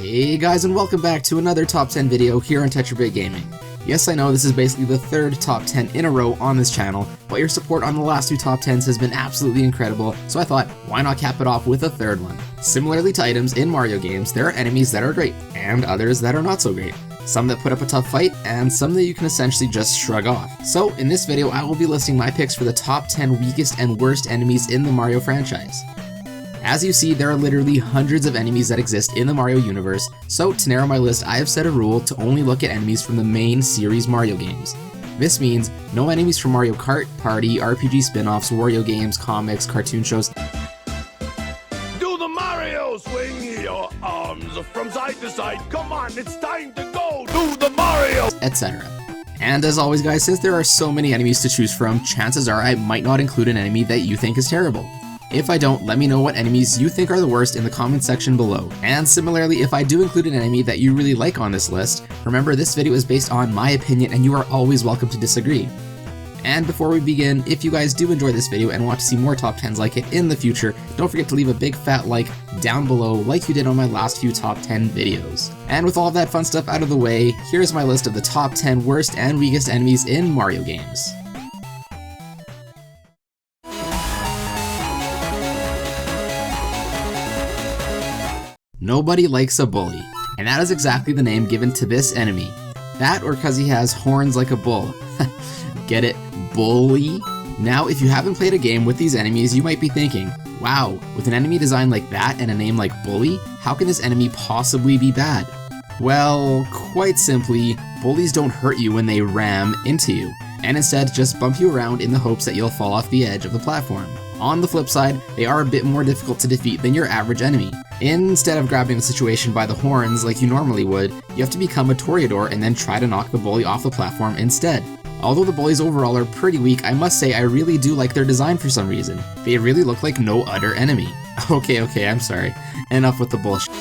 Hey guys, and welcome back to another top 10 video here on TetraBitGaming. Yes, I know this is basically the third top 10 in a row on this channel, but your support on the last two top 10s has been absolutely incredible, so I thought, why not cap it off with a third one? Similarly to items in Mario games, there are enemies that are great, and others that are not so great. Some that put up a tough fight, and some that you can essentially just shrug off. So, in this video, I will be listing my picks for the top 10 weakest and worst enemies in the Mario franchise. As you see, there are literally hundreds of enemies that exist in the Mario universe, so to narrow my list, I have set a rule to only look at enemies from the main series Mario games. This means no enemies from Mario Kart, Party, RPG spin-offs, Wario games, comics, cartoon shows. Do the Mario! Swing your arms from side to side. Come on, it's time to go! Do the Mario! Etc. And as always guys, since there are so many enemies to choose from, chances are I might not include an enemy that you think is terrible. If I don't, let me know what enemies you think are the worst in the comment section below. And similarly, if I do include an enemy that you really like on this list, remember this video is based on my opinion and you are always welcome to disagree. And before we begin, if you guys do enjoy this video and want to see more top 10s like it in the future, don't forget to leave a big fat like down below like you did on my last few top 10 videos. And with all of that fun stuff out of the way, here's my list of the top 10 worst and weakest enemies in Mario games. Nobody likes a bully, and that is exactly the name given to this enemy. That or cause he has horns like a bull. Get it? Bully? Now, if you haven't played a game with these enemies, you might be thinking, wow, with an enemy design like that and a name like Bully, how can this enemy possibly be bad? Well, quite simply, bullies don't hurt you when they ram into you, and instead just bump you around in the hopes that you'll fall off the edge of the platform. On the flip side, they are a bit more difficult to defeat than your average enemy. Instead of grabbing the situation by the horns like you normally would, you have to become a Toreador and then try to knock the bully off the platform instead. Although the bullies overall are pretty weak, I must say I really do like their design for some reason. They really look like no other enemy. Okay, I'm sorry. Enough with the bullshit.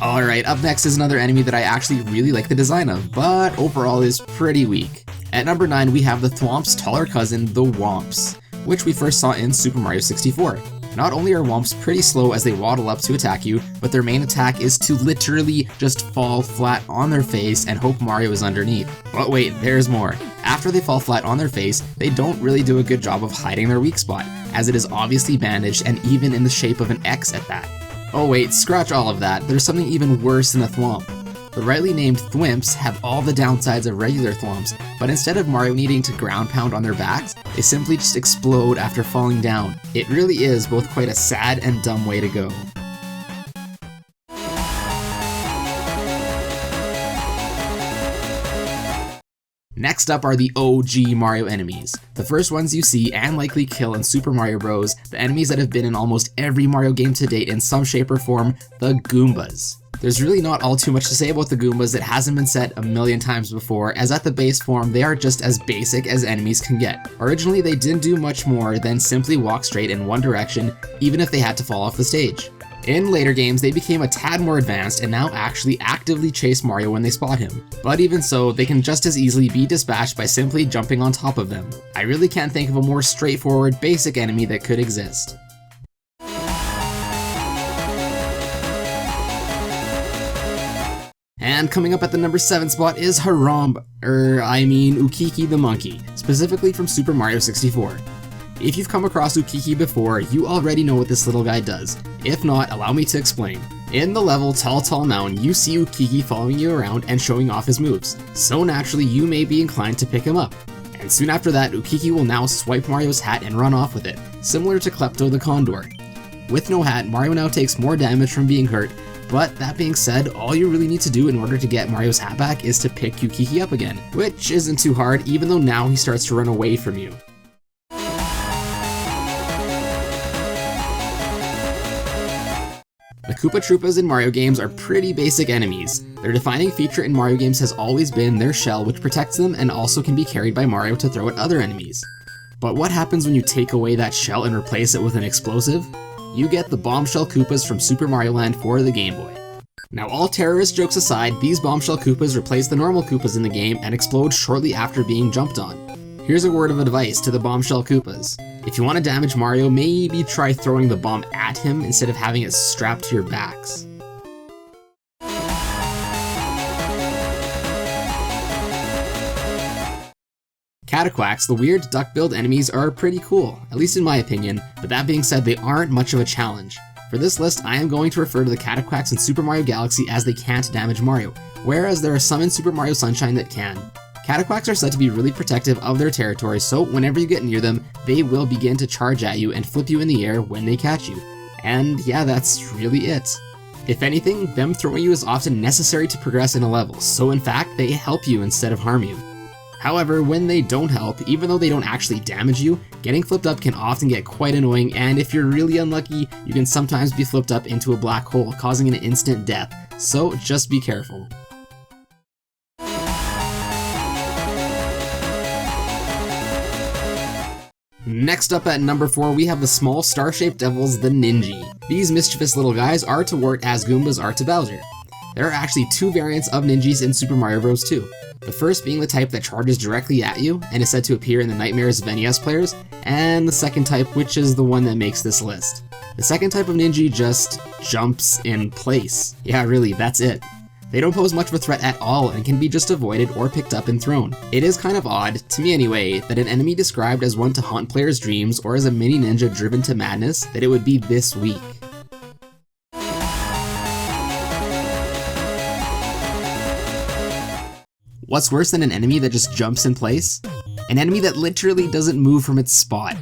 Alright, up next is another enemy that I actually really like the design of, but overall is pretty weak. At number 9 we have the Thwomp's taller cousin, the Whomps, which we first saw in Super Mario 64. Not only are Whomps pretty slow as they waddle up to attack you, but their main attack is to literally just fall flat on their face and hope Mario is underneath. But wait, there's more. After they fall flat on their face, they don't really do a good job of hiding their weak spot, as it is obviously bandaged and even in the shape of an X at that. Oh wait, scratch all of that, there's something even worse than a Thwomp. The rightly named Thwimps have all the downsides of regular Thwomps, but instead of Mario needing to ground pound on their backs, they simply just explode after falling down. It really is both quite a sad and dumb way to go. Next up are the OG Mario enemies. The first ones you see and likely kill in Super Mario Bros, the enemies that have been in almost every Mario game to date in some shape or form, the Goombas. There's really not all too much to say about the Goombas that hasn't been said a million times before, as at the base form they are just as basic as enemies can get. Originally they didn't do much more than simply walk straight in one direction, even if they had to fall off the stage. In later games, they became a tad more advanced and now actually actively chase Mario when they spot him. But even so, they can just as easily be dispatched by simply jumping on top of them. I really can't think of a more straightforward, basic enemy that could exist. And coming up at the number 7 spot is Haram, Ukiki the monkey, specifically from Super Mario 64. If you've come across Ukiki before, you already know what this little guy does. If not, allow me to explain. In the level Tall Mountain, you see Ukiki following you around and showing off his moves, so naturally you may be inclined to pick him up. And soon after that, Ukiki will now swipe Mario's hat and run off with it, similar to Klepto the Condor. With no hat, Mario now takes more damage from being hurt, but that being said, all you really need to do in order to get Mario's hat back is to pick Ukiki up again, which isn't too hard even though now he starts to run away from you. The Koopa Troopas in Mario games are pretty basic enemies. Their defining feature in Mario games has always been their shell, which protects them and also can be carried by Mario to throw at other enemies. But what happens when you take away that shell and replace it with an explosive? You get the Bombshell Koopas from Super Mario Land for the Game Boy. Now all terrorist jokes aside, these Bombshell Koopas replace the normal Koopas in the game and explode shortly after being jumped on. Here's a word of advice to the Bombshell Koopas. If you want to damage Mario, maybe try throwing the bomb at him instead of having it strapped to your backs. Cata Quacks, the weird duck-billed enemies, are pretty cool, at least in my opinion, but that being said, they aren't much of a challenge. For this list, I am going to refer to the Cata Quacks in Super Mario Galaxy as they can't damage Mario, whereas there are some in Super Mario Sunshine that can. Cata Quacks are said to be really protective of their territory, so whenever you get near them, they will begin to charge at you and flip you in the air when they catch you. And yeah, that's really it. If anything, them throwing you is often necessary to progress in a level, so in fact, they help you instead of harm you. However, when they don't help, even though they don't actually damage you, getting flipped up can often get quite annoying, and if you're really unlucky, you can sometimes be flipped up into a black hole, causing an instant death, so just be careful. Next up at number 4, we have the small star-shaped devils, the Ninji. These mischievous little guys are to Wart as Goombas are to Bowser. There are actually 2 variants of Ninjas in Super Mario Bros. 2. The first being the type that charges directly at you and is said to appear in the nightmares of NES players, and the second type, which is the one that makes this list. The second type of Ninja just jumps in place. Yeah, really, that's it. They don't pose much of a threat at all and can be just avoided or picked up and thrown. It is kind of odd, to me anyway, that an enemy described as one to haunt players' dreams or as a mini ninja driven to madness, that it would be this weak. What's worse than an enemy that just jumps in place? An enemy that literally doesn't move from its spot.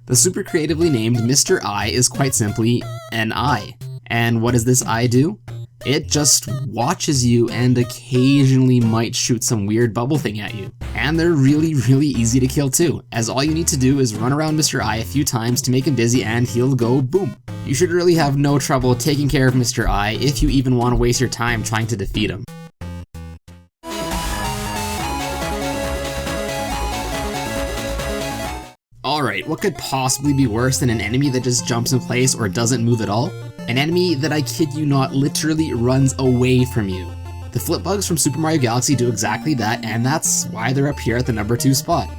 The super creatively named Mr. Eye is quite simply an eye. And what does this eye do? It just watches you and occasionally might shoot some weird bubble thing at you. And they're really easy to kill too, as all you need to do is run around Mr. Eye a few times to make him dizzy and he'll go boom. You should really have no trouble taking care of Mr. Eye if you even want to waste your time trying to defeat him. Alright, what could possibly be worse than an enemy that just jumps in place or doesn't move at all? An enemy that, I kid you not, literally runs away from you. The flip bugs from Super Mario Galaxy do exactly that, and that's why they're up here at the number 2 spot.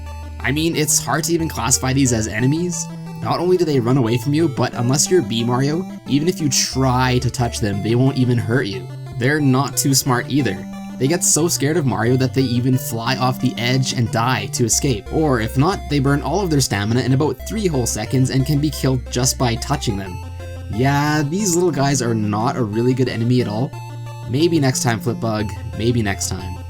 I mean, it's hard to even classify these as enemies. Not only do they run away from you, but unless you're B Mario, even if you try to touch them, they won't even hurt you. They're not too smart either. They get so scared of Mario that they even fly off the edge and die to escape. Or if not, they burn all of their stamina in about 3 whole seconds and can be killed just by touching them. Yeah, these little guys are not a really good enemy at all. Maybe next time, Flipbug, maybe next time.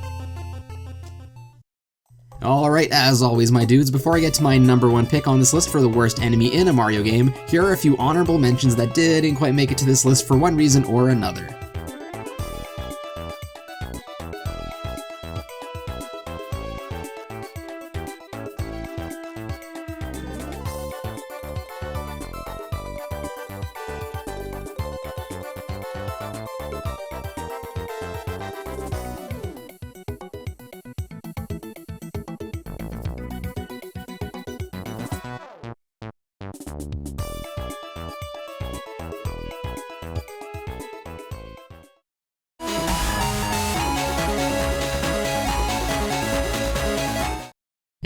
Alright, as always my dudes, before I get to my number 1 pick on this list for the worst enemy in a Mario game, here are a few honorable mentions that didn't quite make it to this list for one reason or another.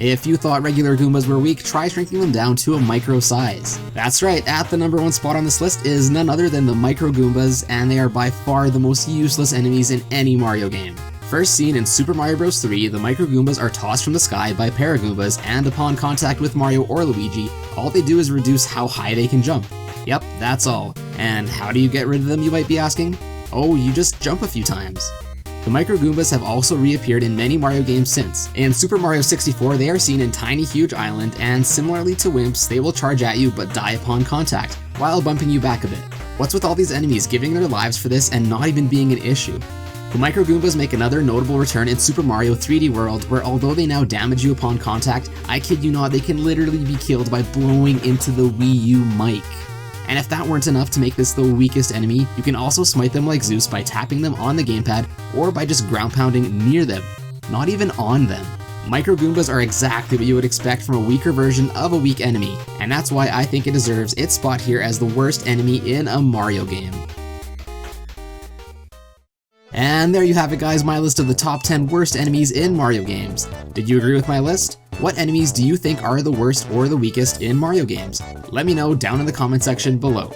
If you thought regular Goombas were weak, try shrinking them down to a micro size. That's right, at the number 1 spot on this list is none other than the Micro Goombas, and they are by far the most useless enemies in any Mario game. First seen in Super Mario Bros. 3, the Micro Goombas are tossed from the sky by Paragoombas, and upon contact with Mario or Luigi, all they do is reduce how high they can jump. Yep, that's all. And how do you get rid of them, you might be asking? Oh, you just jump a few times. The Micro Goombas have also reappeared in many Mario games since. In Super Mario 64, they are seen in Tiny Huge Island, and similarly to Whomps, they will charge at you but die upon contact, while bumping you back a bit. What's with all these enemies giving their lives for this and not even being an issue? The Micro Goombas make another notable return in Super Mario 3D World, where although they now damage you upon contact, I kid you not, they can literally be killed by blowing into the Wii U mic. And if that weren't enough to make this the weakest enemy, you can also smite them like Zeus by tapping them on the gamepad or by just ground pounding near them, not even on them. Micro Goombas are exactly what you would expect from a weaker version of a weak enemy, and that's why I think it deserves its spot here as the worst enemy in a Mario game. And there you have it, guys, my list of the top 10 worst enemies in Mario games. Did you agree with my list? What enemies do you think are the worst or the weakest in Mario games? Let me know down in the comment section below.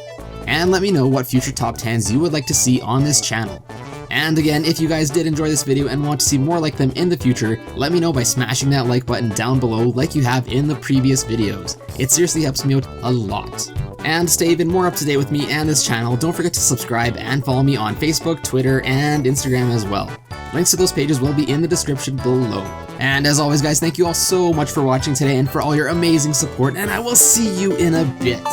And let me know what future top 10s you would like to see on this channel. And again, if you guys did enjoy this video and want to see more like them in the future, let me know by smashing that like button down below like you have in the previous videos. It seriously helps me out a lot. And to stay even more up to date with me and this channel, don't forget to subscribe and follow me on Facebook, Twitter, and Instagram as well. Links to those pages will be in the description below. And as always, guys, thank you all so much for watching today and for all your amazing support, and I will see you in a bit.